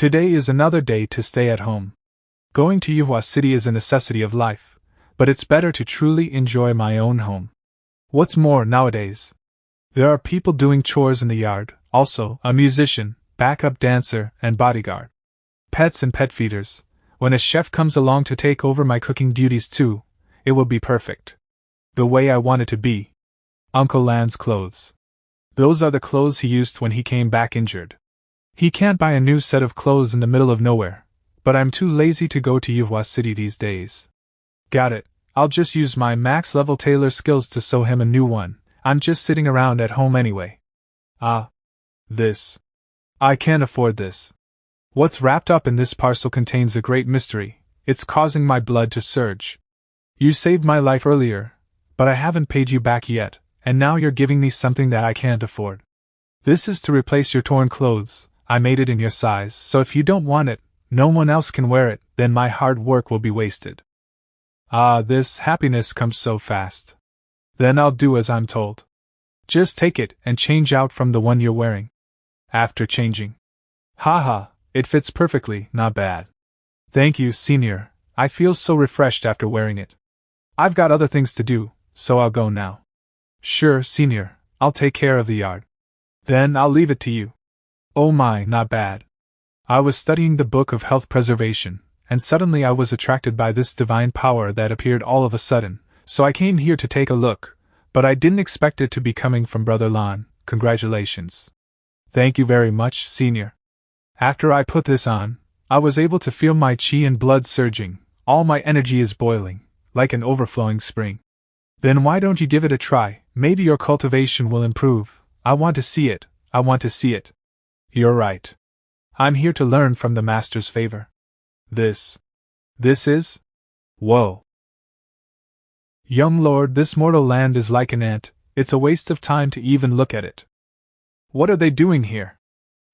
Today is another day to stay at home. Going to Yuhua City is a necessity of life, but it's better to truly enjoy my own home. What's more, nowadays, there are people doing chores in the yard, also a musician, backup dancer, and bodyguard. Pets and pet feeders. When a chef comes along to take over my cooking duties too, it will be perfect. The way I want it to be. Uncle Lan's clothes. Those are the clothes he used when he came back injured. He can't buy a new set of clothes in the middle of nowhere, but I'm too lazy to go to Yuhua City these days. Got it, I'll just use my max-level tailor skills to sew him a new one. I'm just sitting around at home anyway. This. I can't afford this. What's wrapped up in this parcel contains a great mystery. It's causing my blood to surge. You saved my life earlier, but I haven't paid you back yet, and now you're giving me something that I can't afford. This is to replace your torn clothes. I made it in your size, so if you don't want it, no one else can wear it, then my hard work will be wasted. This happiness comes so fast. Then I'll do as I'm told. Just take it and change out from the one you're wearing. After changing. Haha, it fits perfectly, not bad. Thank you, Senior. I feel so refreshed after wearing it. I've got other things to do, so I'll go now. Sure, Senior, I'll take care of the yard. Then I'll leave it to you. Oh my, not bad. I was studying the book of health preservation, and suddenly I was attracted by this divine power that appeared all of a sudden, so I came here to take a look, but I didn't expect it to be coming from Brother Lan. Congratulations. Thank you very much, Senior. After I put this on, I was able to feel my chi and blood surging. All my energy is boiling, like an overflowing spring. Then why don't you give it a try? Maybe your cultivation will improve. I want to see it. I want to see it. You're right. I'm here to learn from the Master's favor. This is? Whoa. Young Lord, this mortal land is like an ant. It's a waste of time to even look at it. What are they doing here?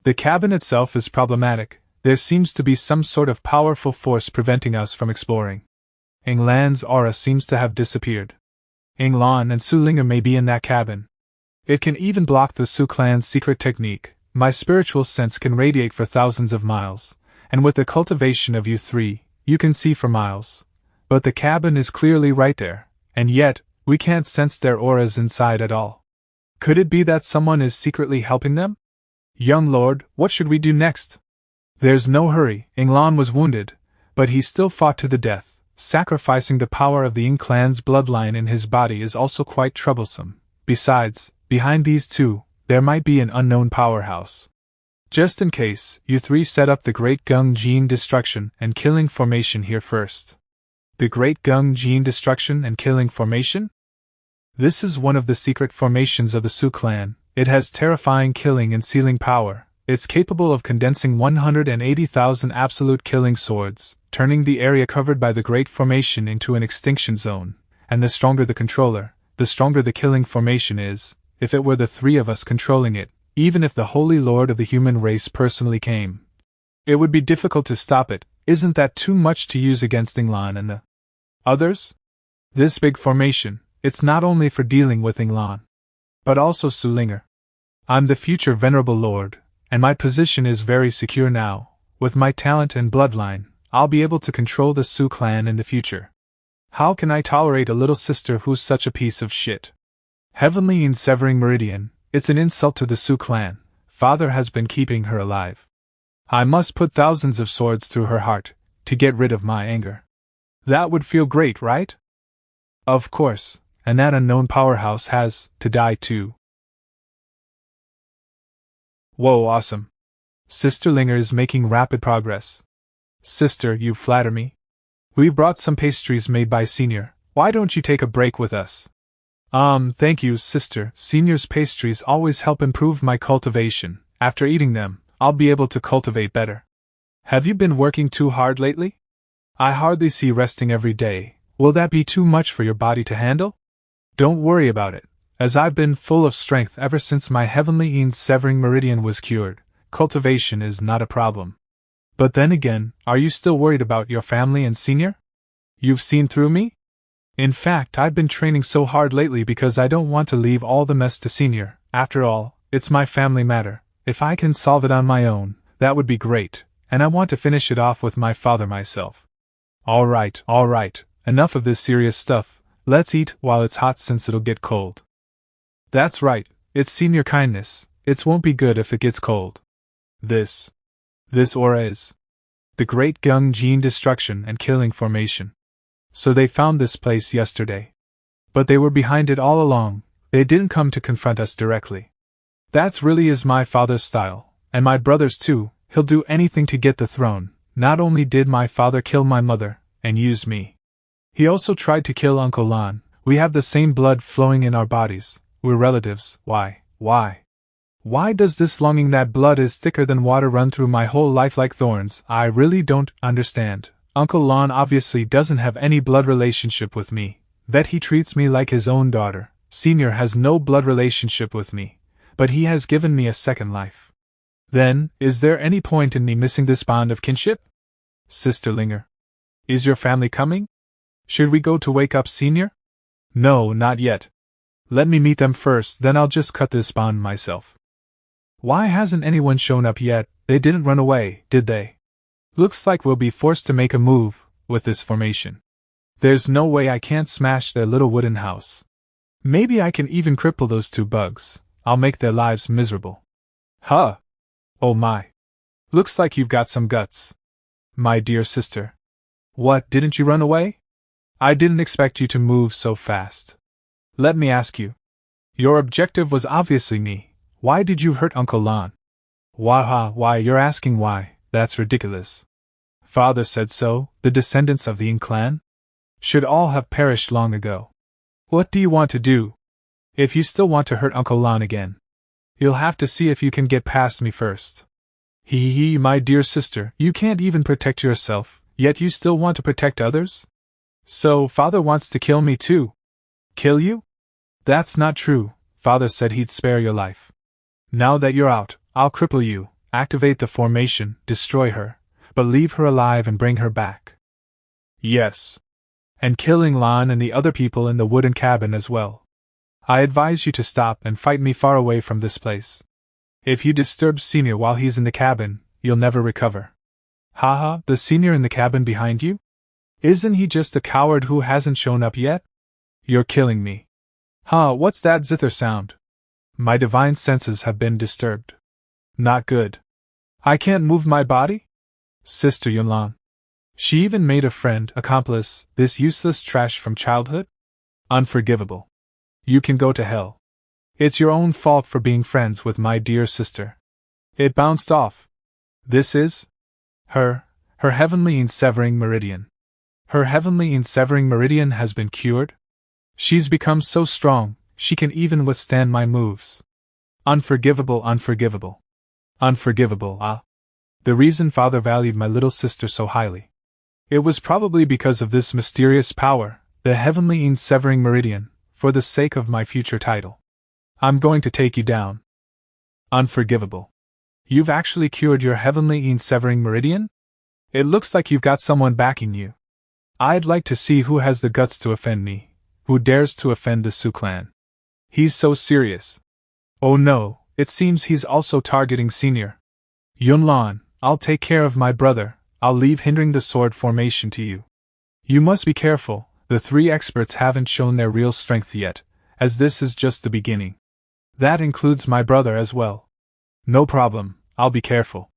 The cabin itself is problematic. There seems to be some sort of powerful force preventing us from exploring. Englan's aura seems to have disappeared. Englan and Sulinger may be in that cabin. It can even block the Su clan's secret technique. My spiritual sense can radiate for thousands of miles, and with the cultivation of you three, you can see for miles. But the cabin is clearly right there, and yet, we can't sense their auras inside at all. Could it be that someone is secretly helping them? Young Lord, what should we do next? There's no hurry. Englan was wounded, but he still fought to the death. Sacrificing the power of the Ing clan's bloodline in his body is also quite troublesome. Besides, behind these two, there might be an unknown powerhouse. Just in case, you three set up the Great Gung Gene Destruction and Killing Formation here first. The Great Gung Gene Destruction and Killing Formation? This is one of the secret formations of the Su clan. It has terrifying killing and sealing power. It's capable of condensing 180,000 absolute killing swords, turning the area covered by the Great Formation into an extinction zone. And the stronger the controller, the stronger the killing formation is. If it were the three of us controlling it, even if the Holy Lord of the human race personally came, it would be difficult to stop it. Isn't that too much to use against Englan and the others? This big formation, it's not only for dealing with Englan, but also Sulinger. I'm the future Venerable Lord, and my position is very secure now. With my talent and bloodline, I'll be able to control the Su clan in the future. How can I tolerate a little sister who's such a piece of shit? Heavenly in severing meridian, it's an insult to the Su clan. Father has been keeping her alive. I must put thousands of swords through her heart, to get rid of my anger. That would feel great, right? Of course, and that unknown powerhouse has to die too. Whoa, awesome. Sister Linger is making rapid progress. Sister, you flatter me. We've brought some pastries made by Senior. Why don't you take a break with us? Thank you, Sister. Senior's pastries always help improve my cultivation. After eating them, I'll be able to cultivate better. Have you been working too hard lately? I hardly see resting every day. Will that be too much for your body to handle? Don't worry about it. As I've been full of strength ever since my heavenly Ean's severing meridian was cured, cultivation is not a problem. But then again, are you still worried about your family and Senior? You've seen through me? In fact, I've been training so hard lately because I don't want to leave all the mess to Senior. After all, it's my family matter. If I can solve it on my own, that would be great. and I want to finish it off with my father myself. Alright, enough of this serious stuff, let's eat while it's hot since it'll get cold. That's right, it's senior kindness, it won't be good if it gets cold. This aura is the Great Jiang Chen destruction and killing formation. So they found this place yesterday. But they were behind it all along, they didn't come to confront us directly. That's really is my father's style, and my brother's too, he'll do anything to get the throne. Not only did my father kill my mother, and use me. He also tried to kill Uncle Lan. We have the same blood flowing in our bodies, we're relatives. Why? Why does this longing that blood is thicker than water run through my whole life like thorns? I really don't understand. Uncle Lan obviously doesn't have any blood relationship with me, that he treats me like his own daughter. Senior has no blood relationship with me, but he has given me a second life. Then, is there any point in me missing this bond of kinship? Sister Linger. Is your family coming? Should we go to wake up Senior? No, not yet. Let me meet them first, then I'll just cut this bond myself. Why hasn't anyone shown up yet? They didn't run away, did they? Looks like we'll be forced to make a move, with this formation. There's no way I can't smash their little wooden house. Maybe I can even cripple those two bugs. I'll make their lives miserable. Huh? Oh my. Looks like you've got some guts. My dear sister. What, didn't you run away? I didn't expect you to move so fast. Let me ask you. Your objective was obviously me. Why did you hurt Uncle Lan? Why, you're asking why, that's ridiculous. Father said so, the descendants of the Ying clan should all have perished long ago. What do you want to do? If you still want to hurt Uncle Lan again, you'll have to see if you can get past me first. My dear sister, you can't even protect yourself, yet you still want to protect others? So, Father wants to kill me too. Kill you? That's not true. Father said he'd spare your life. Now that you're out, I'll cripple you, activate the formation, destroy her, but leave her alive and bring her back. Yes. And killing Lan and the other people in the wooden cabin as well. I advise you to stop and fight me far away from this place. If you disturb Senior while he's in the cabin, you'll never recover. Haha, the Senior in the cabin behind you? Isn't he just a coward who hasn't shown up yet? You're killing me. Huh, what's that zither sound? My divine senses have been disturbed. Not good. I can't move my body? Sister Yunlan. She even made a friend, accomplice, this useless trash from childhood? Unforgivable. You can go to hell. It's your own fault for being friends with my dear sister. It bounced off. This is her heavenly ensevering meridian. Her heavenly ensevering meridian has been cured? She's become so strong, she can even withstand my moves. Unforgivable. The reason Father valued my little sister so highly. It was probably because of this mysterious power, the heavenly ensevering meridian, for the sake of my future title. I'm going to take you down. Unforgivable. You've actually cured your heavenly ensevering meridian? It looks like you've got someone backing you. I'd like to see who has the guts to offend me, who dares to offend the Su clan. He's so serious. Oh no, it seems he's also targeting Senior. Yunlan, I'll take care of my brother, I'll leave hindering the sword formation to you. You must be careful, the three experts haven't shown their real strength yet, as this is just the beginning. That includes my brother as well. No problem, I'll be careful.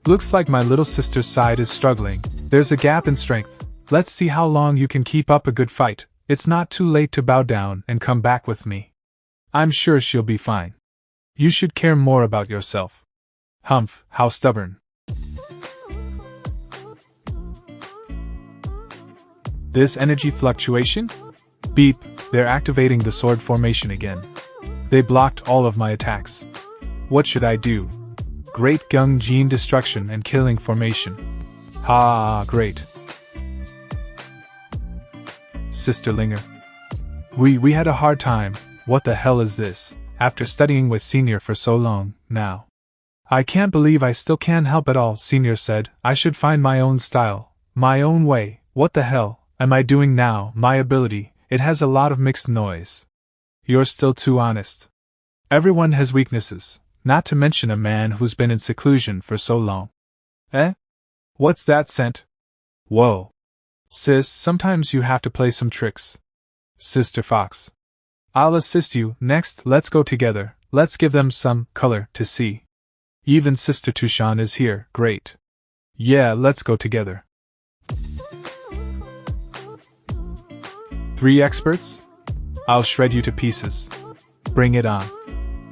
Looks like my little sister's side is struggling. There's a gap in strength. Let's see how long you can keep up a good fight. It's not too late to bow down and come back with me. I'm sure she'll be fine. You should care more about yourself. Humph, how stubborn. This energy fluctuation? Beep, they're activating the sword formation again. They blocked all of my attacks. What should I do? Great Jiang Chen destruction and killing formation. Great. Sister Linger. We had a hard time. What the hell is this? After studying with Senior for so long, now. I can't believe I still can't help at all, Senior said. I should find my own style, my own way. What the hell am I doing now? My ability, it has a lot of mixed noise. You're still too honest. Everyone has weaknesses, not to mention a man who's been in seclusion for so long. Eh? What's that scent? Whoa. Sis, sometimes you have to play some tricks. Sister Fox. I'll assist you. Next, let's go together. Let's give them some color to see. Even Sister Tushan is here. Great. Yeah, let's go together. 3 experts? I'll shred you to pieces. Bring it on.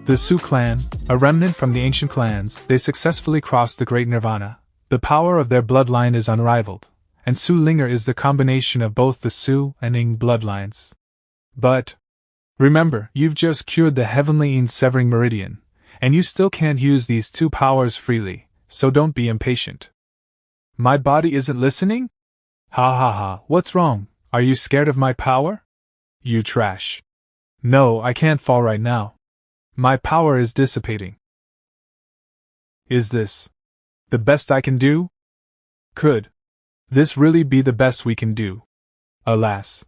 The Su clan, a remnant from the ancient clans, they successfully crossed the Great Nirvana. The power of their bloodline is unrivaled, and Su Linger is the combination of both the Su and Ing bloodlines. But remember, you've just cured the heavenly Ing severing meridian, and you still can't use these 2 powers freely, so don't be impatient. My body isn't listening? Ha ha ha, what's wrong? Are you scared of my power? You trash. No, I can't fall right now. My power is dissipating. Is this the best I can do? Could this really be the best we can do? Alas.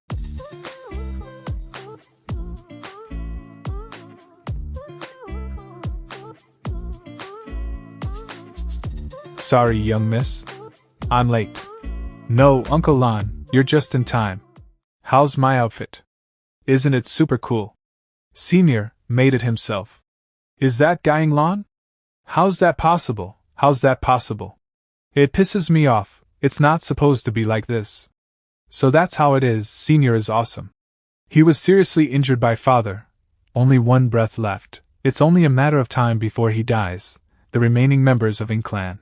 Sorry, young miss. I'm late. No, Uncle Lon, you're just in time. How's my outfit? Isn't it super cool? Senior made it himself. Is that Gying Lon? How's that possible? How's that possible? It pisses me off. It's not supposed to be like this. So that's how it is. Senior is awesome. He was seriously injured by father. Only 1 breath left. It's only a matter of time before he dies. The remaining members of Ing Clan.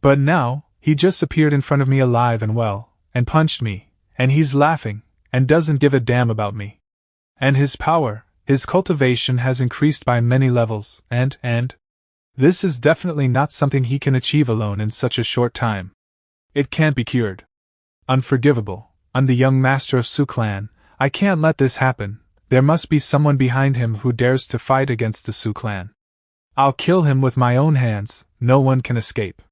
But now, he just appeared in front of me alive and well, and punched me, and he's laughing, and doesn't give a damn about me. And his power, his cultivation has increased by many levels, and this is definitely not something he can achieve alone in such a short time. It can't be cured. Unforgivable. I'm the young master of Su Clan. I can't let this happen. There must be someone behind him who dares to fight against the Su Clan. I'll kill him with my own hands. No one can escape.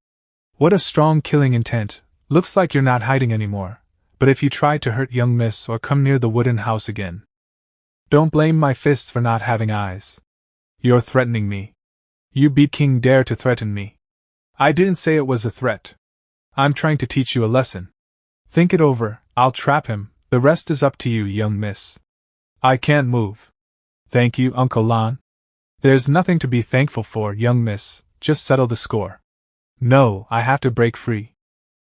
What a strong killing intent. Looks like you're not hiding anymore. But if you try to hurt young miss or come near the wooden house again, don't blame my fists for not having eyes. You're threatening me. You beat King dare to threaten me. I didn't say it was a threat. I'm trying to teach you a lesson. Think it over. I'll trap him. The rest is up to you, young miss. I can't move. Thank you, Uncle Lon. There's nothing to be thankful for, young miss. Just settle the score. No, I have to break free.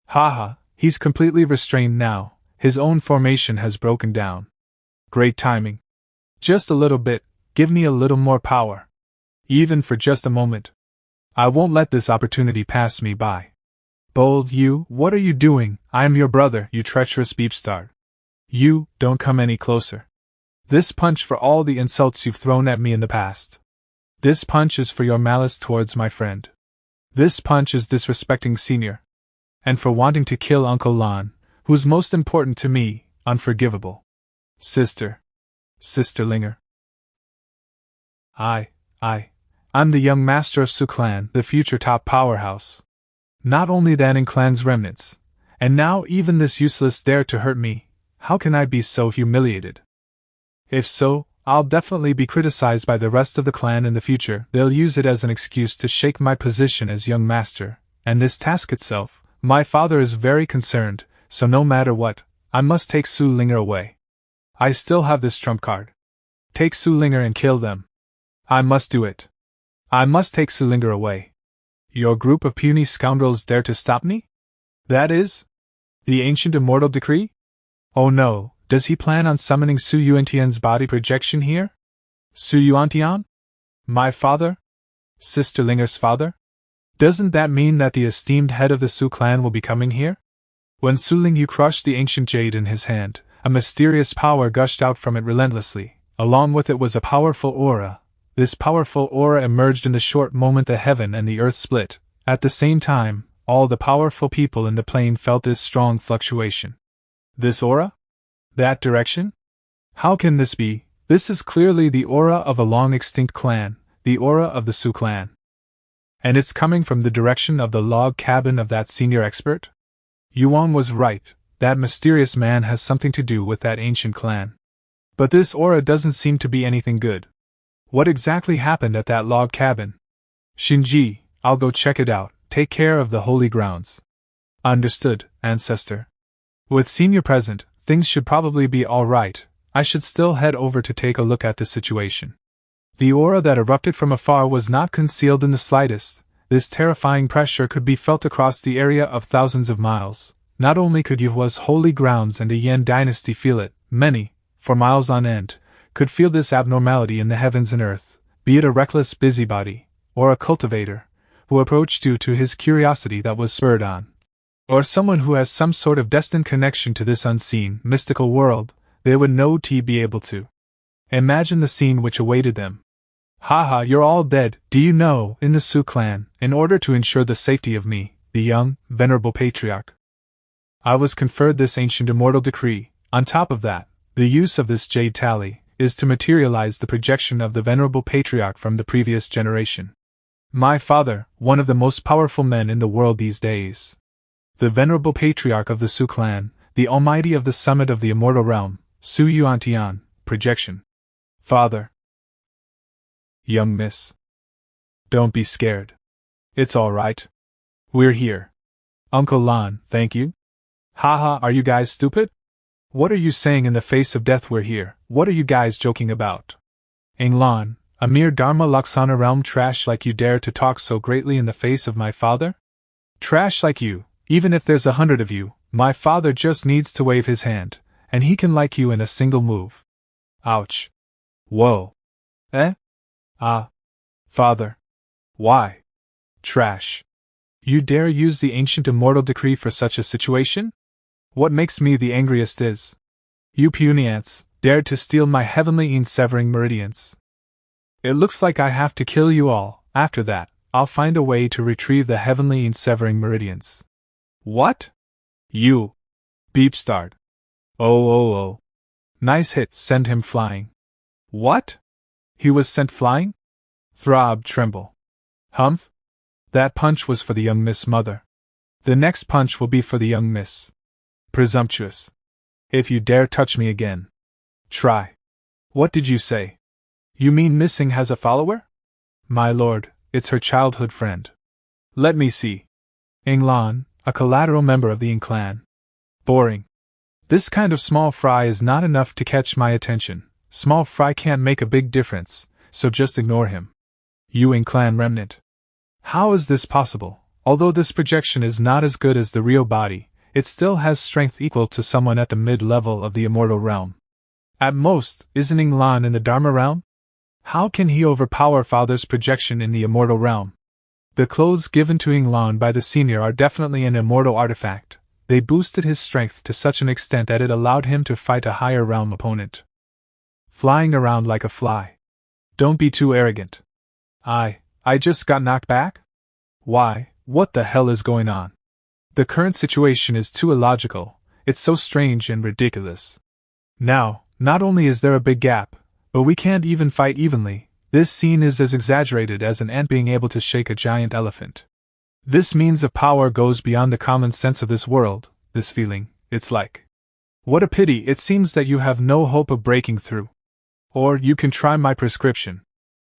Haha, he's completely restrained now. His own formation has broken down. Great timing. Just a little bit. Give me a little more power. Even for just a moment. I won't let this opportunity pass me by. Bold you, what are you doing? I am your brother, you treacherous beepstard. You, don't come any closer. This punch for all the insults you've thrown at me in the past. This punch is for your malice towards my friend. This punch is disrespecting Senior. And for wanting to kill Uncle Lon, who's most important to me, unforgivable. Sister Linger. I'm the young master of Su Clan, the future top powerhouse. Not only that in Clan's remnants, and now even this useless dare to hurt me. How can I be so humiliated? If so, I'll definitely be criticized by the rest of the clan in the future. They'll use it as an excuse to shake my position as young master, and this task itself, my father is very concerned, so no matter what, I must take Su Linger away. I still have this trump card. Take Su Linger and kill them. I must do it. I must take Su Linger away. Your group of puny scoundrels dare to stop me? That is? The ancient immortal decree? Oh no, does he plan on summoning Su Yuantian's body projection here? Su Yuantian? My father? Sister Linger's father? Doesn't that mean that the esteemed head of the Su clan will be coming here? When Su Lingyu crushed the ancient jade in his hand, a mysterious power gushed out from it relentlessly. Along with it was a powerful aura. This powerful aura emerged in the short moment the heaven and the earth split. At the same time, all the powerful people in the plane felt this strong fluctuation. This aura? That direction? How can this be? This is clearly the aura of a long-extinct clan, the aura of the Su clan. And it's coming from the direction of the log cabin of that senior expert? Yuan was right, that mysterious man has something to do with that ancient clan. But this aura doesn't seem to be anything good. What exactly happened at that log cabin? Shinji, I'll go check it out. Take care of the holy grounds. Understood, ancestor. With senior present, things should probably be alright. I should still head over to take a look at the situation. The aura that erupted from afar was not concealed in the slightest. This terrifying pressure could be felt across the area of thousands of miles. Not only could Yuhua's holy grounds and a Yan dynasty feel it, many, for miles on end, could feel this abnormality in the heavens and earth, be it a reckless busybody, or a cultivator, who approached due to his curiosity that was spurred on, or someone who has some sort of destined connection to this unseen, mystical world. They would be able to imagine the scene which awaited them. Haha, you're all dead, do you know, in the Su clan, in order to ensure the safety of me, the young, venerable patriarch. I was conferred this ancient immortal decree. On top of that, the use of this jade tally is to materialize the projection of the venerable patriarch from the previous generation. My father, one of the most powerful men in the world these days. The venerable patriarch of the Su clan, the almighty of the summit of the immortal realm, Su Yuantian, projection. Father. Young miss. Don't be scared. It's all right. We're here. Uncle Lan, thank you. Haha, are you guys stupid? What are you saying in the face of death? We're here. What are you guys joking about? Lan, a mere Dharma Laksana realm trash like you dare to talk so greatly in the face of my father? Trash like you, even if there's 100 of you, my father just needs to wave his hand, and he can like you in a single move. Ouch. Whoa. Eh? Ah. Father. Why? Trash. You dare use the ancient immortal decree for such a situation? What makes me the angriest is, you puny ants dared to steal my heavenly severing meridians. It looks like I have to kill you all. After that, I'll find a way to retrieve the heavenly severing meridians. What? You. Beep starred. Oh. Nice hit, send him flying. What? He was sent flying? Throb tremble. Humph? That punch was for the young Miss Mother. The next punch will be for the young Miss. Presumptuous. If you dare touch me again. Try. What did you say? You mean Missing has a follower? My lord, it's her childhood friend. Let me see. Lan, a collateral member of the clan. Boring. This kind of small fry is not enough to catch my attention. Small fry can't make a big difference, so just ignore him. You clan remnant. How is this possible? Although this projection is not as good as the real body, it still has strength equal to someone at the mid-level of the immortal realm. At most, isn't Lan in the Dharma realm? How can he overpower Father's projection in the immortal realm? The clothes given to Lan by the senior are definitely an immortal artifact. They boosted his strength to such an extent that it allowed him to fight a higher realm opponent. Flying around like a fly. Don't be too arrogant. I just got knocked back? Why, what the hell is going on? The current situation is too illogical, it's so strange and ridiculous. Now, not only is there a big gap, but we can't even fight evenly. This scene is as exaggerated as an ant being able to shake a giant elephant. This means of power goes beyond the common sense of this world, this feeling, it's like. What a pity, it seems that you have no hope of breaking through. Or you can try my prescription.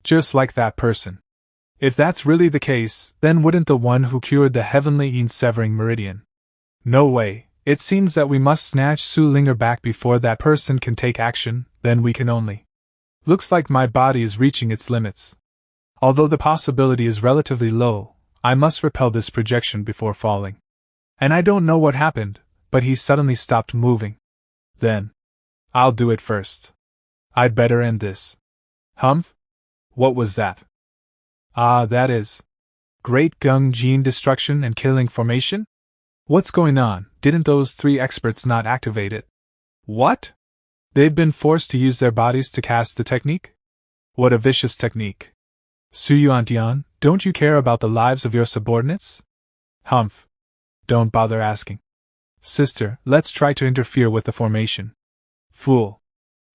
Just like that person. If that's really the case, then wouldn't the one who cured the heavenly severing meridian? No way, it seems that we must snatch Su Linger back before that person can take action, then we can only. Looks like my body is reaching its limits. Although the possibility is relatively low, I must repel this projection before falling. And I don't know what happened, but he suddenly stopped moving. Then. I'll do it first. I'd better end this. Humph? What was that? Ah, that is. Great Gung gene destruction and killing formation? What's going on? Didn't those 3 experts not activate it? What? They've been forced to use their bodies to cast the technique? What a vicious technique. Su Yuantian, don't you care about the lives of your subordinates? Humph. Don't bother asking. Sister, let's try to interfere with the formation. Fool.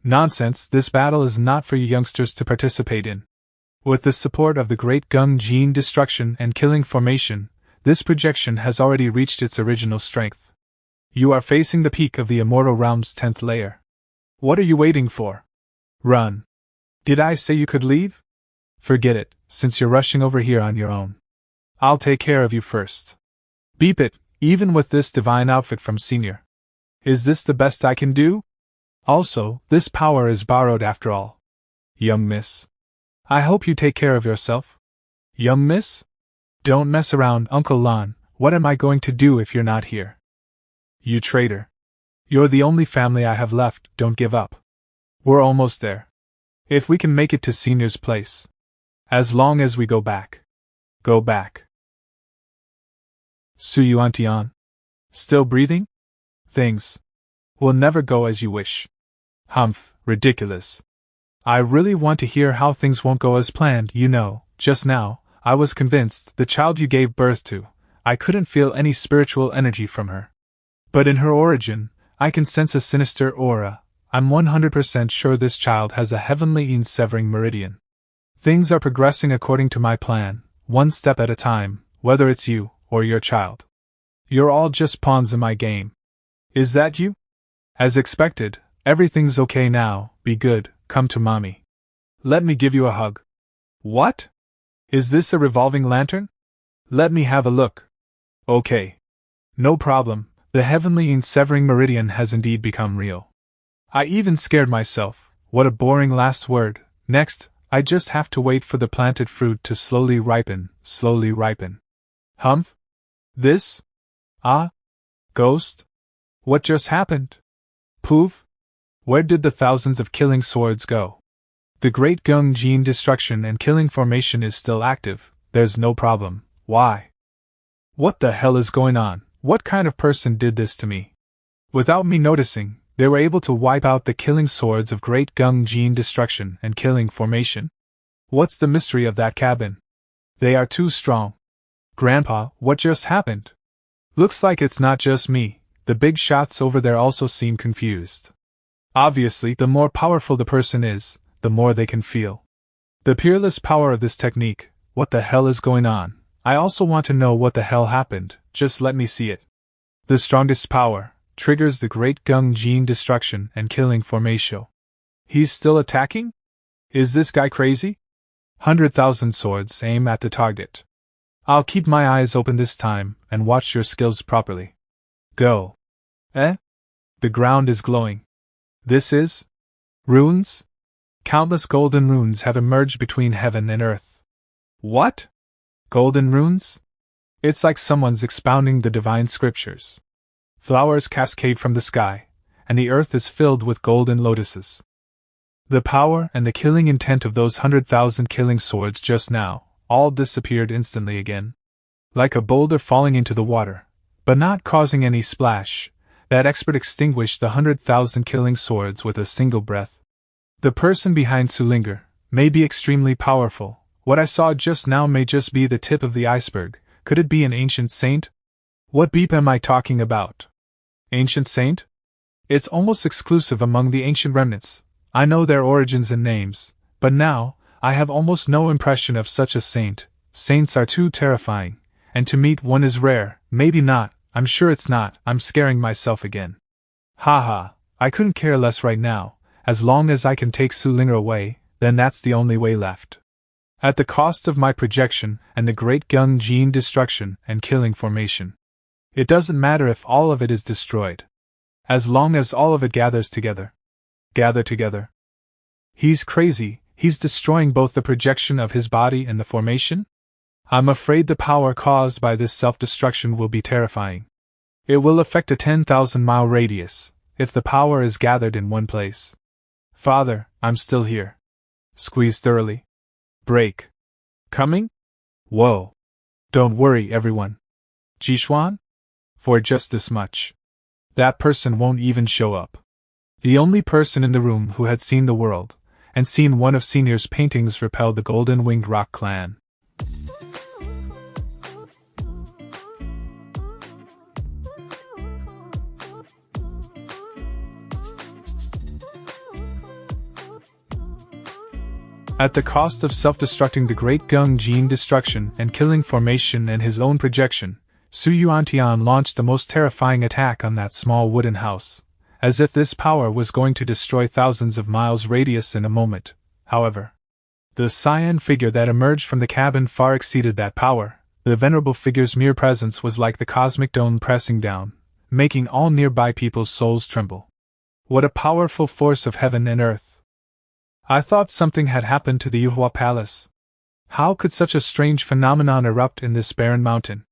Nonsense, this battle is not for you youngsters to participate in. With the support of the Great Gung gene destruction and killing formation, this projection has already reached its original strength. You are facing the peak of the immortal realm's 10th layer. What are you waiting for? Run. Did I say you could leave? Forget it, since you're rushing over here on your own. I'll take care of you first. Beep it, even with this divine outfit from Senior. Is this the best I can do? Also, this power is borrowed after all. Young miss. I hope you take care of yourself. Young miss? Don't mess around, Uncle Lon. What am I going to do if you're not here? You traitor. You're the only family I have left, don't give up. We're almost there. If we can make it to Senior's place. As long as we go back. Go back. Suyuantian. Still breathing? Things will never go as you wish. Humph, ridiculous. I really want to hear how things won't go as planned, you know. Just now, I was convinced the child you gave birth to, I couldn't feel any spiritual energy from her. But in her origin, I can sense a sinister aura. I'm 100% sure this child has a heavenly severing meridian. Things are progressing according to my plan, one step at a time, whether it's you or your child. You're all just pawns in my game. Is that you? As expected, everything's okay now, be good, come to mommy. Let me give you a hug. What? Is this a revolving lantern? Let me have a look. Okay. No problem, the heavenly severing meridian has indeed become real. I even scared myself, what a boring last word. Next, I just have to wait for the planted fruit to slowly ripen, slowly ripen. Humph? This? Ah? Ghost? What just happened? Poof? Where did the thousands of killing swords go? The great Gung Jin destruction and killing formation is still active, there's no problem. Why? What the hell is going on? What kind of person did this to me? Without me noticing, they were able to wipe out the killing swords of great Gung Jin destruction and killing formation? What's the mystery of that cabin? They are too strong. Grandpa, what just happened? Looks like it's not just me, the big shots over there also seem confused. Obviously, the more powerful the person is, the more they can feel. The peerless power of this technique, what the hell is going on? I also want to know what the hell happened, just let me see it. The strongest power triggers the great Gung Jin destruction and killing formation. He's still attacking? Is this guy crazy? 100,000 swords aim at the target. I'll keep my eyes open this time and watch your skills properly. Go. Eh? The ground is glowing. This is? Runes? Countless golden runes have emerged between heaven and earth. What? Golden runes? It's like someone's expounding the divine scriptures. Flowers cascade from the sky, and the earth is filled with golden lotuses. The power and the killing intent of those 100,000 killing swords just now all disappeared instantly again. Like a boulder falling into the water, but not causing any splash, that expert extinguished the 100,000 killing swords with a single breath. The person behind Sulinger may be extremely powerful. What I saw just now may just be the tip of the iceberg. Could it be an ancient saint? What beep am I talking about? Ancient saint? It's almost exclusive among the ancient remnants. I know their origins and names, but now, I have almost no impression of such a saint. Saints are too terrifying, and to meet one is rare. Maybe not, I'm sure it's not, I'm scaring myself again. Haha, I couldn't care less right now, as long as I can take Sulinger away, then that's the only way left. At the cost of my projection and the great Gung Jin destruction and killing formation. It doesn't matter if all of it is destroyed. As long as all of it gathers together. Gather together. He's crazy, he's destroying both the projection of his body and the formation? I'm afraid the power caused by this self-destruction will be terrifying. It will affect a 10,000-mile radius, if the power is gathered in one place. Father, I'm still here. Squeeze thoroughly. Break. Coming? Whoa. Don't worry, everyone. Jishuan? For just this much. That person won't even show up. The only person in the room who had seen the world, and seen one of Senior's paintings repelled the Golden-Winged Rock clan. At the cost of self-destructing the great Gung Jin destruction and killing formation and his own projection, Su Yuantian launched the most terrifying attack on that small wooden house, as if this power was going to destroy thousands of miles radius in a moment. However, the cyan figure that emerged from the cabin far exceeded that power. The venerable figure's mere presence was like the cosmic dome pressing down, making all nearby people's souls tremble. What a powerful force of heaven and earth! I thought something had happened to the Yuhua Palace. How could such a strange phenomenon erupt in this barren mountain?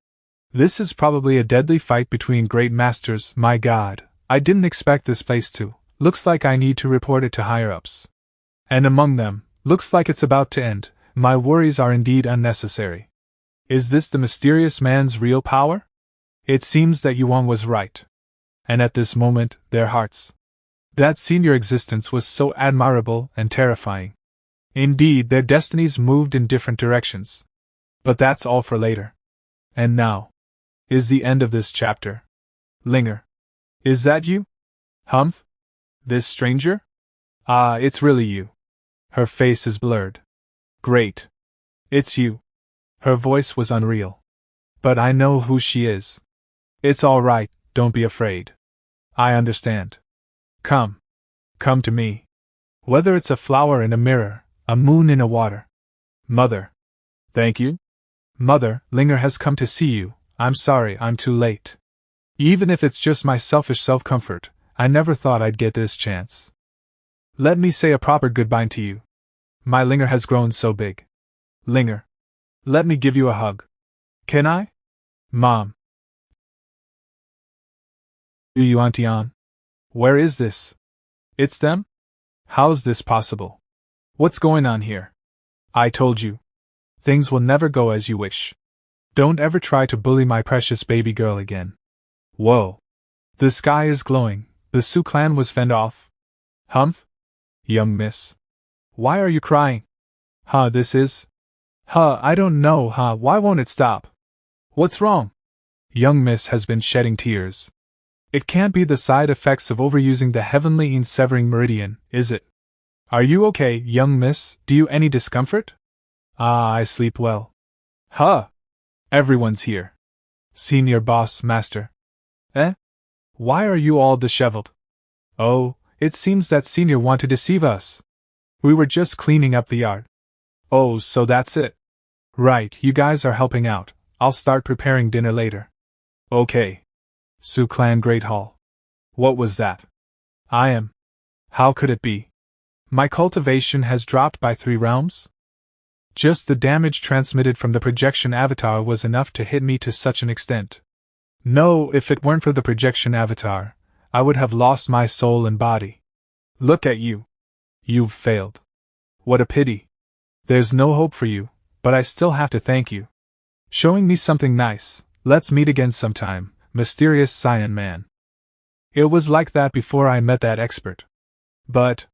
This is probably a deadly fight between great masters. My God, I didn't expect this place to. Looks like I need to report it to higher-ups. And among them, looks like it's about to end. My worries are indeed unnecessary. Is this the mysterious man's real power? It seems that Yuan was right. And at this moment, their hearts. That senior existence was so admirable and terrifying. Indeed, their destinies moved in different directions. But that's all for later. And now is the end of this chapter. Linger. Is that you? Humph? This stranger? Ah, it's really you. Her face is blurred. Great. It's you. Her voice was unreal. But I know who she is. It's all right, don't be afraid. I understand. Come. Come to me. Whether it's a flower in a mirror, a moon in a water. Mother. Thank you. Mother, Linger has come to see you. I'm sorry I'm too late. Even if it's just my selfish self-comfort, I never thought I'd get this chance. Let me say a proper goodbye to you. My Linger has grown so big. Linger. Let me give you a hug. Can I? Mom. You Auntie An? Where is this? It's them? How's this possible? What's going on here? I told you. Things will never go as you wish. Don't ever try to bully my precious baby girl again. Whoa. The sky is glowing. The Su clan was fend off. Humph? Young miss. Why are you crying? This is? I don't know, why won't it stop? What's wrong? Young miss has been shedding tears. It can't be the side effects of overusing the heavenly severing meridian, is it? Are you okay, young miss? Do you any discomfort? I sleep well. Everyone's here. Senior boss, master. Why are you all disheveled? Oh, it seems that Senior want to deceive us. We were just cleaning up the yard. Oh, so that's it. Right, you guys are helping out. I'll start preparing dinner later. Okay. Su Clan Great Hall. What was that? I am. How could it be? My cultivation has dropped by 3 realms? Just the damage transmitted from the projection avatar was enough to hit me to such an extent. No, if it weren't for the projection avatar, I would have lost my soul and body. Look at you. You've failed. What a pity. There's no hope for you, but I still have to thank you. Showing me something nice. Let's meet again sometime, mysterious Cyan man. It was like that before I met that expert. But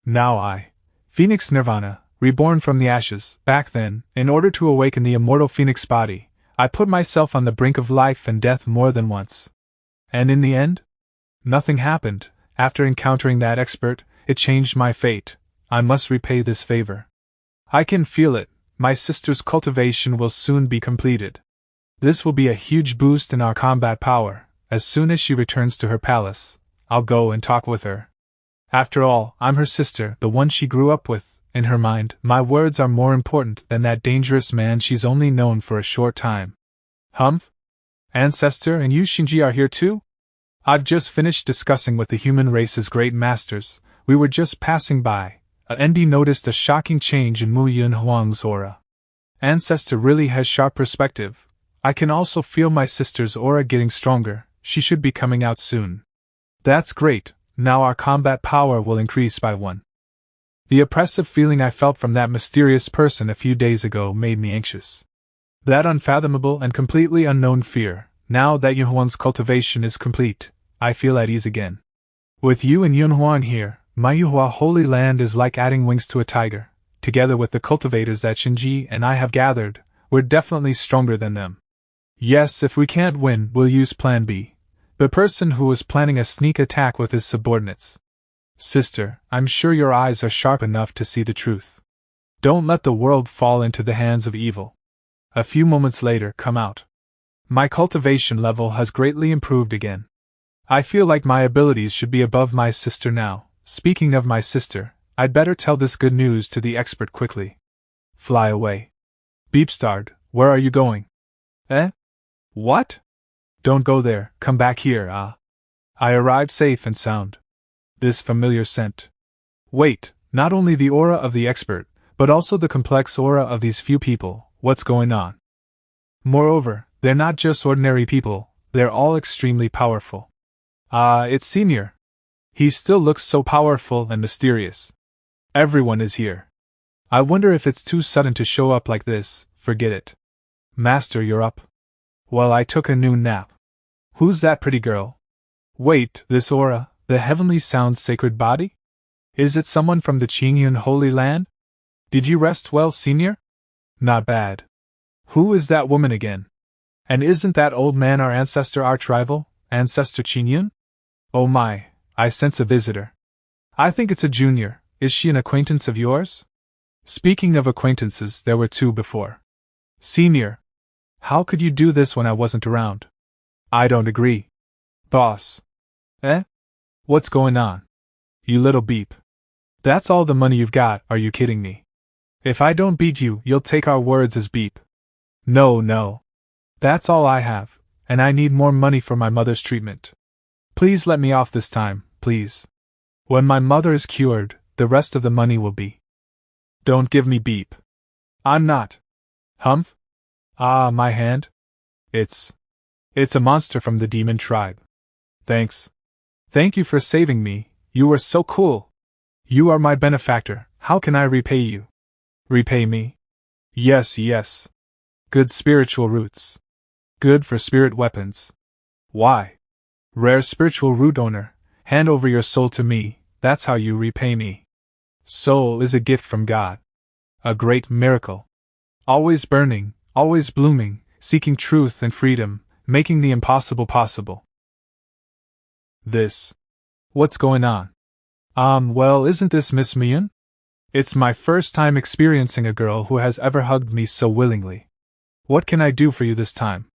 now Phoenix Nirvana, reborn from the ashes, back then, in order to awaken the immortal Phoenix body, I put myself on the brink of life and death more than once. And in the end? Nothing happened. After encountering that expert, it changed my fate. I must repay this favor. I can feel it. My sister's cultivation will soon be completed. This will be a huge boost in our combat power. As soon as she returns to her palace, I'll go and talk with her. After all, I'm her sister, the one she grew up with. In her mind, my words are more important than that dangerous man she's only known for a short time. Humph? Ancestor and you Shinji are here too? I've just finished discussing with the human race's great masters. We were just passing by. Andy noticed a shocking change in Mu Yun Huang's aura. Ancestor really has sharp perspective. I can also feel my sister's aura getting stronger. She should be coming out soon. That's great. Now our combat power will increase by 1. The oppressive feeling I felt from that mysterious person a few days ago made me anxious. That unfathomable and completely unknown fear. Now that Yunhuan's cultivation is complete, I feel at ease again. With you and Yunhuan here, my Yuhua Holy Land is like adding wings to a tiger. Together with the cultivators that Shinji and I have gathered, we're definitely stronger than them. Yes, if we can't win, we'll use Plan B. The person who was planning a sneak attack with his subordinates. Sister, I'm sure your eyes are sharp enough to see the truth. Don't let the world fall into the hands of evil. A few moments later, come out. My cultivation level has greatly improved again. I feel like my abilities should be above my sister now. Speaking of my sister, I'd better tell this good news to the expert quickly. Fly away. Beepstard, where are you going? Eh? What? Don't go there, come back here, ah. I arrived safe and sound. This familiar scent. Wait, not only the aura of the expert, but also the complex aura of these few people. What's going on? Moreover, they're not just ordinary people, they're all extremely powerful. Ah, it's Senior. He still looks so powerful and mysterious. Everyone is here. I wonder if it's too sudden to show up like this. Forget it. Master, you're up. Well, I took a noon nap. Who's that pretty girl? Wait, this aura, the heavenly sound's sacred body? Is it someone from the Qingyun Holy Land? Did you rest well, Senior? Not bad. Who is that woman again? And isn't that old man our ancestor arch-rival, Ancestor Qingyun? Oh my, I sense a visitor. I think it's a junior. Is she an acquaintance of yours? Speaking of acquaintances, there were two before. Senior. How could you do this when I wasn't around? I don't agree. Boss. Eh? What's going on? You little beep. That's all the money you've got, are you kidding me? If I don't beat you, you'll take our words as beep. No. That's all I have, and I need more money for my mother's treatment. Please let me off this time, please. When my mother is cured, the rest of the money will be. Don't give me beep. I'm not. Humph? Ah, my hand? It's a monster from the demon tribe. Thanks. Thank you for saving me, you were so cool. You are my benefactor, how can I repay you? Repay me? Yes. Good spiritual roots. Good for spirit weapons. Why? Rare spiritual root owner, hand over your soul to me, that's how you repay me. Soul is a gift from God. A great miracle. Always burning, always blooming, seeking truth and freedom, making the impossible possible. This. What's going on? Well, isn't this Miss Miyun? It's my first time experiencing a girl who has ever hugged me so willingly. What can I do for you this time?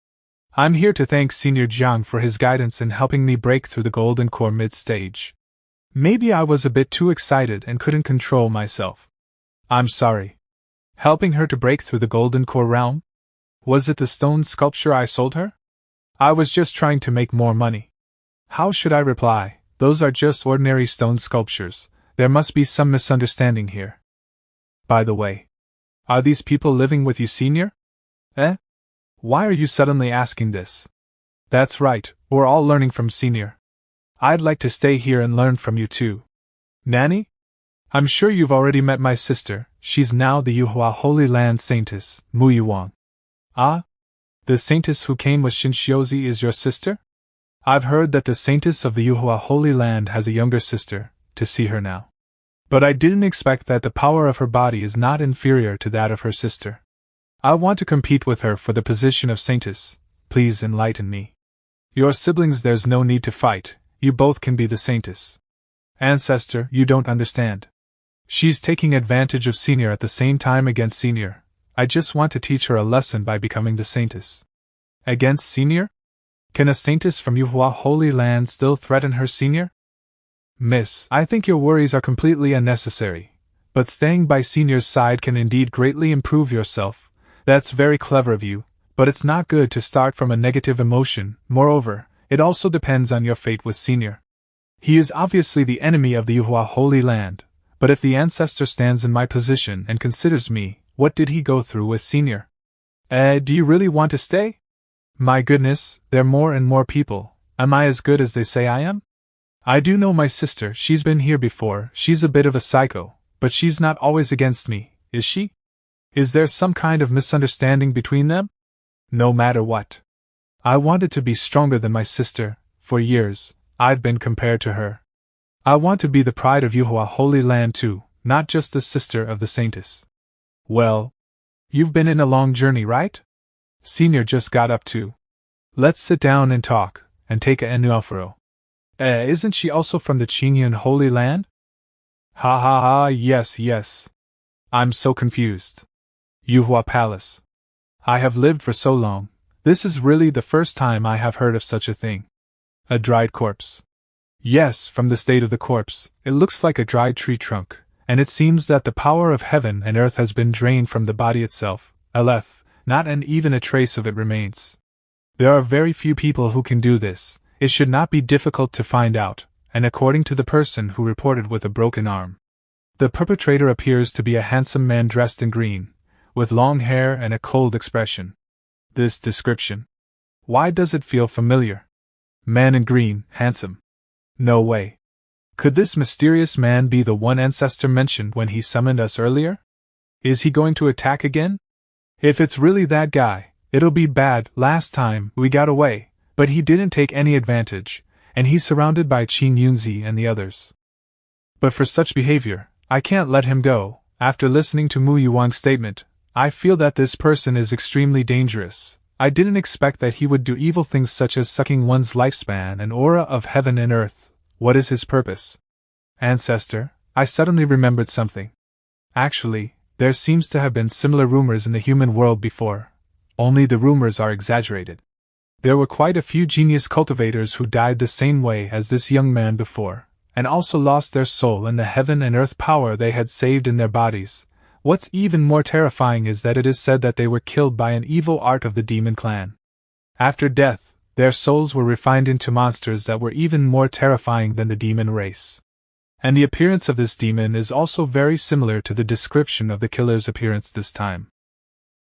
I'm here to thank Senior Jiang for his guidance in helping me break through the golden core mid-stage. Maybe I was a bit too excited and couldn't control myself. I'm sorry. Helping her to break through the golden core realm? Was it the stone sculpture I sold her? I was just trying to make more money. How should I reply? Those are just ordinary stone sculptures. There must be some misunderstanding here. By the way, are these people living with you, Senior? Eh? Why are you suddenly asking this? That's right, we're all learning from Senior. I'd like to stay here and learn from you too. Nanny? I'm sure you've already met my sister, she's now the Yuhua Holy Land Saintess, Mu Yuang. Ah? The Saintess who came with Shinshiozi is your sister? I've heard that the Saintess of the Yuhua Holy Land has a younger sister, to see her now. But I didn't expect that the power of her body is not inferior to that of her sister. I want to compete with her for the position of Saintess, please enlighten me. Your siblings, there's no need to fight, you both can be the Saintess. Ancestor, you don't understand. She's taking advantage of Senior at the same time against Senior. I just want to teach her a lesson by becoming the Saintess. Against Senior? Can a Saintess from Yuhua Holy Land still threaten her Senior? Miss, I think your worries are completely unnecessary, but staying by Senior's side can indeed greatly improve yourself. That's very clever of you, but it's not good to start from a negative emotion. Moreover, it also depends on your fate with Senior. He is obviously the enemy of the Yuhua Holy Land, but if the ancestor stands in my position and considers me, what did he go through with Senior? Do you really want to stay? My goodness, there are more and more people. Am I as good as they say I am? I do know my sister, she's been here before, she's a bit of a psycho, but she's not always against me, is she? Is there some kind of misunderstanding between them? No matter what. I wanted to be stronger than my sister. For years, I'd been compared to her. I want to be the pride of Yuhua Holy Land too, not just the sister of the Saintess. Well, you've been in a long journey, right? Senior just got up too. Let's sit down and talk, and take a enuafuro. Isn't she also from the Qingyun Holy Land? Ha, yes. I'm so confused. Yuhua Palace. I have lived for so long, this is really the first time I have heard of such a thing. A dried corpse. Yes, from the state of the corpse, it looks like a dried tree trunk, and it seems that the power of heaven and earth has been drained from the body itself. LF, not and even a trace of it remains. There are very few people who can do this. It should not be difficult to find out, and according to the person who reported with a broken arm, the perpetrator appears to be a handsome man dressed in green, with long hair and a cold expression. This description. Why does it feel familiar? Man in green, handsome. No way. Could this mysterious man be the one ancestor mentioned when he summoned us earlier? Is he going to attack again? If it's really that guy, it'll be bad. Last time, we got away, but he didn't take any advantage, and he's surrounded by Qin Yunzi and the others. But for such behavior, I can't let him go. After listening to Mu Yuang's statement, I feel that this person is extremely dangerous. I didn't expect that he would do evil things such as sucking one's lifespan and aura of heaven and earth. What is his purpose? Ancestor, I suddenly remembered something. Actually, there seems to have been similar rumors in the human world before, only the rumors are exaggerated. There were quite a few genius cultivators who died the same way as this young man before, and also lost their soul and the heaven and earth power they had saved in their bodies. What's even more terrifying is that it is said that they were killed by an evil art of the demon clan. After death, their souls were refined into monsters that were even more terrifying than the demon race. And the appearance of this demon is also very similar to the description of the killer's appearance this time.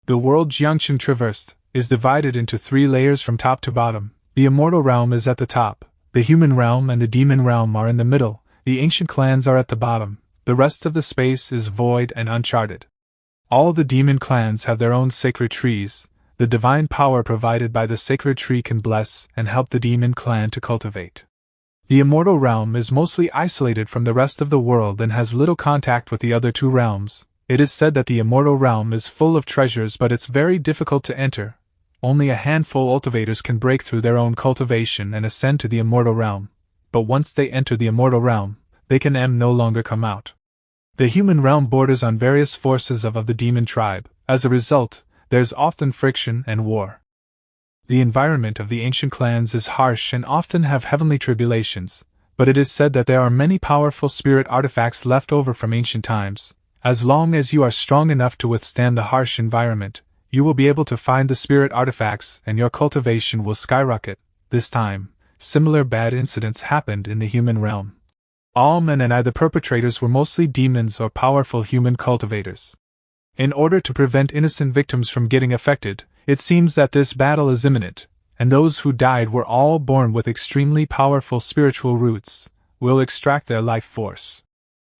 The world Jiang Chen traversed is divided into 3 layers from top to bottom. The immortal realm is at the top, the human realm and the demon realm are in the middle, the ancient clans are at the bottom, the rest of the space is void and uncharted. All the demon clans have their own sacred trees. The divine power provided by the sacred tree can bless and help the demon clan to cultivate. The immortal realm is mostly isolated from the rest of the world and has little contact with the other 2 realms. It is said that the immortal realm is full of treasures, but it's very difficult to enter. Only a handful of cultivators can break through their own cultivation and ascend to the immortal realm. But once they enter the immortal realm, they can no longer come out. The human realm borders on various forces of the demon tribe. As a result, there's often friction and war. The environment of the ancient clans is harsh and often have heavenly tribulations, but it is said that there are many powerful spirit artifacts left over from ancient times. As long as you are strong enough to withstand the harsh environment, you will be able to find the spirit artifacts and your cultivation will skyrocket. This time, similar bad incidents happened in the human realm. All men and I, the perpetrators, were mostly demons or powerful human cultivators. In order to prevent innocent victims from getting affected, it seems that this battle is imminent, and those who died were all born with extremely powerful spiritual roots, will extract their life force.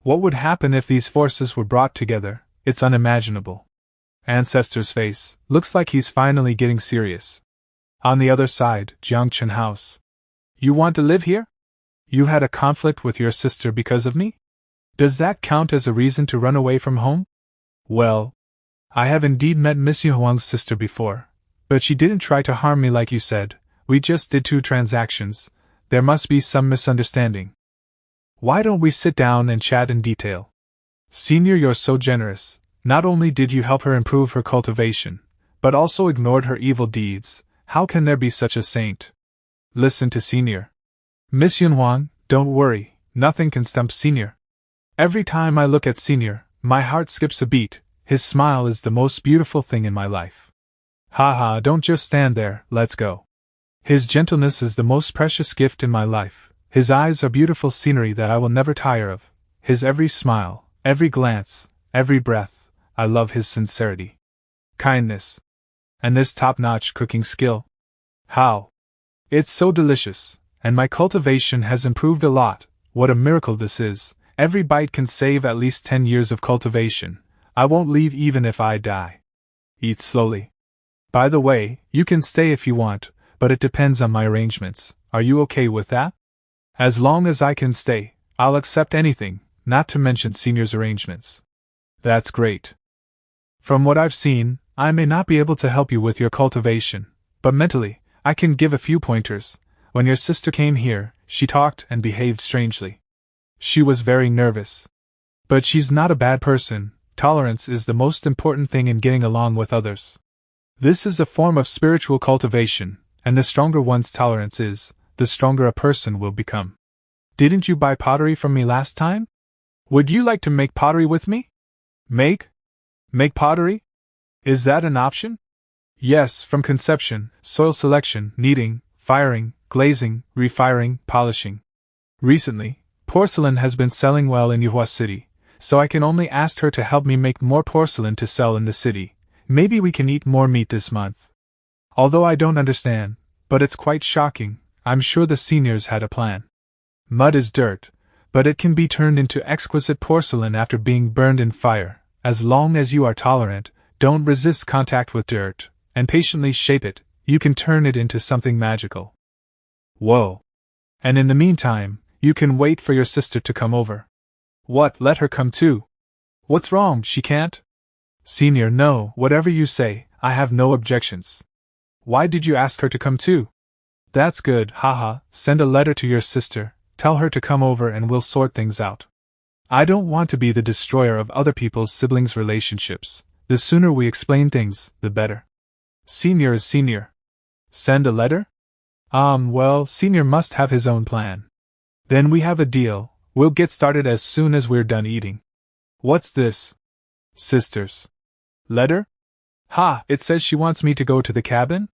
What would happen if these forces were brought together? It's unimaginable. Ancestor's face looks like he's finally getting serious. On the other side, Jiang Chen house. You want to live here? You had a conflict with your sister because of me? Does that count as a reason to run away from home? Well, I have indeed met Miss Huang's sister before, but she didn't try to harm me like you said. We just did 2 transactions. There must be some misunderstanding. Why don't we sit down and chat in detail? Senior, you're so generous. Not only did you help her improve her cultivation, but also ignored her evil deeds. How can there be such a saint? Listen to Senior. Miss Huang, don't worry, nothing can stump Senior. Every time I look at Senior, my heart skips a beat. His smile is the most beautiful thing in my life. Haha, don't just stand there, let's go. His gentleness is the most precious gift in my life. His eyes are beautiful scenery that I will never tire of. His every smile, every glance, every breath, I love his sincerity. Kindness. And this top-notch cooking skill. How? It's so delicious, and my cultivation has improved a lot. What a miracle this is. Every bite can save at least 10 years of cultivation. I won't leave even if I die. Eat slowly. By the way, you can stay if you want, but it depends on my arrangements. Are you okay with that? As long as I can stay, I'll accept anything, not to mention Senior's arrangements. That's great. From what I've seen, I may not be able to help you with your cultivation, but mentally, I can give a few pointers. When your sister came here, she talked and behaved strangely. She was very nervous. But she's not a bad person. Tolerance is the most important thing in getting along with others. This is a form of spiritual cultivation, and the stronger one's tolerance is, the stronger a person will become. Didn't you buy pottery from me last time? Would you like to make pottery with me? Make pottery? Is that an option? Yes, from conception, soil selection, kneading, firing, glazing, refiring, polishing. Recently, porcelain has been selling well in Yuhua City, so I can only ask her to help me make more porcelain to sell in the city. Maybe we can eat more meat this month. Although I don't understand, but it's quite shocking, I'm sure the seniors had a plan. Mud is dirt, but it can be turned into exquisite porcelain after being burned in fire. As long as you are tolerant, don't resist contact with dirt, and patiently shape it, you can turn it into something magical. Whoa! And in the meantime, you can wait for your sister to come over. What, let her come too? What's wrong, she can't? Senior, no, whatever you say, I have no objections. Why did you ask her to come too? That's good, haha, send a letter to your sister, tell her to come over and we'll sort things out. I don't want to be the destroyer of other people's siblings' relationships. The sooner we explain things, the better. Senior is senior. Send a letter? Well, senior must have his own plan. Then we have a deal, we'll get started as soon as we're done eating. What's this? Sisters. Letter? Ha, it says she wants me to go to the cabin?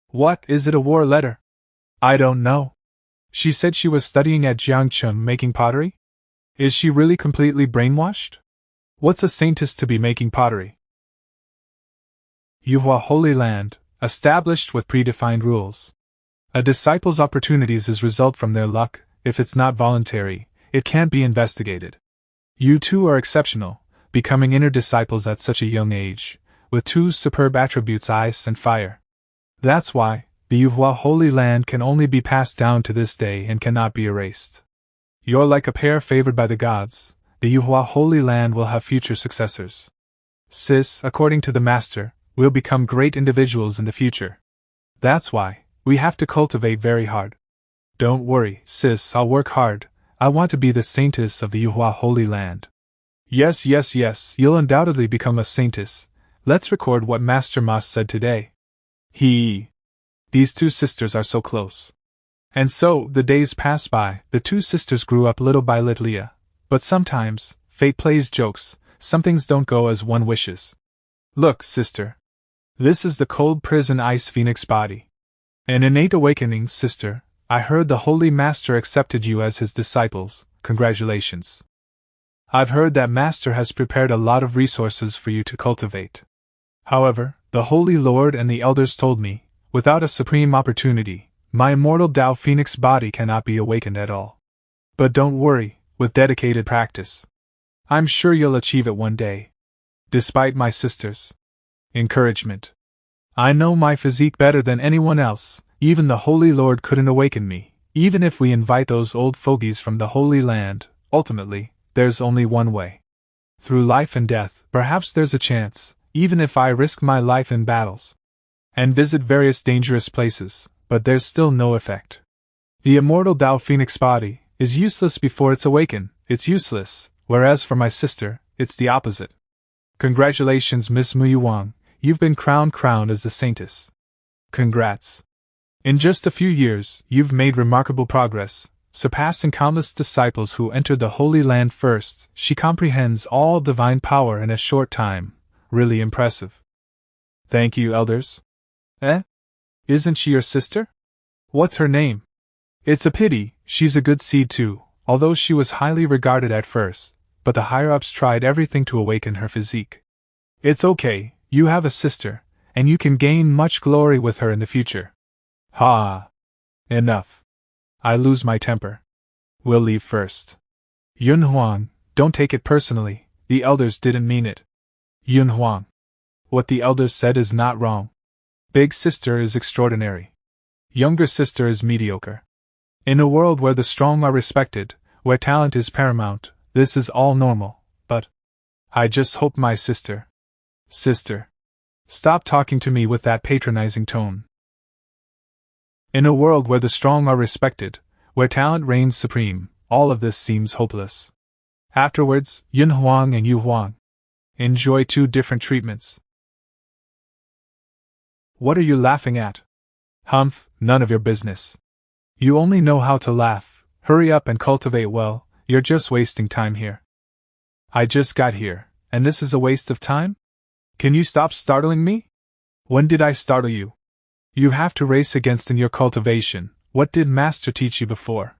What, is it a war letter? I don't know. She said she was studying at Jiang Chen making pottery? Is she really completely brainwashed? What's a saintess to be making pottery? Yuhua Holy Land, established with predefined rules. A disciple's opportunities is result from their luck. If it's not voluntary, it can't be investigated. You two are exceptional, becoming inner disciples at such a young age, with two superb attributes, ice and fire. That's why the Yuhua Holy Land can only be passed down to this day and cannot be erased. You're like a pair favored by the gods. The Yuhua Holy Land will have future successors. Sis, according to the Master, will become great individuals in the future. That's why we have to cultivate very hard. Don't worry, sis, I'll work hard. I want to be the saintess of the Yuhua Holy Land. Yes, you'll undoubtedly become a saintess. Let's record what Master Mas said today. These two sisters are so close. And so, the days passed by, the two sisters grew up little by little. But sometimes, fate plays jokes, some things don't go as one wishes. Look, sister. This is the cold prison ice phoenix body. An innate awakening, sister. I heard the Holy Master accepted you as his disciples. Congratulations. I've heard that Master has prepared a lot of resources for you to cultivate. However, the Holy Lord and the elders told me, without a supreme opportunity, my immortal Tao Phoenix body cannot be awakened at all. But don't worry, with dedicated practice, I'm sure you'll achieve it one day. Despite my sister's encouragement. I know my physique better than anyone else, even the Holy Lord couldn't awaken me, even if we invite those old fogies from the Holy Land. Ultimately, there's only one way. Through life and death, perhaps there's a chance, even if I risk my life in battles and visit various dangerous places, but there's still no effect. The immortal Tao Phoenix body is useless before it's awakened, it's useless, whereas for my sister, it's the opposite. Congratulations, Miss Muyuang, you've been crowned as the saintess. Congrats. In just a few years, you've made remarkable progress, surpassing countless disciples who entered the Holy Land first. She comprehends all divine power in a short time. Really impressive. Thank you, elders. Isn't she your sister? What's her name? It's a pity, she's a good seed too, although she was highly regarded at first, but the higher-ups tried everything to awaken her physique. It's okay, you have a sister, and you can gain much glory with her in the future. Ha! Enough. I lose my temper. We'll leave first. Yun Huang, don't take it personally, the elders didn't mean it. Yun Huang. What the elders said is not wrong. Big sister is extraordinary. Younger sister is mediocre. In a world where the strong are respected, where talent is paramount, this is all normal, but I just hope my sister. Sister. Stop talking to me with that patronizing tone. In a world where the strong are respected, where talent reigns supreme, all of this seems hopeless. Afterwards, Yun Huang and Yu Huang enjoy two different treatments. What are you laughing at? Humph, none of your business. You only know how to laugh. Hurry up and cultivate well, you're just wasting time here. I just got here, and this is a waste of time? Can you stop startling me? When did I startle you? You have to race against in your cultivation. What did Master teach you before?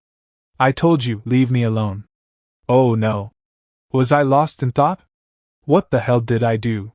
I told you, leave me alone. Oh no. Was I lost in thought? What the hell did I do?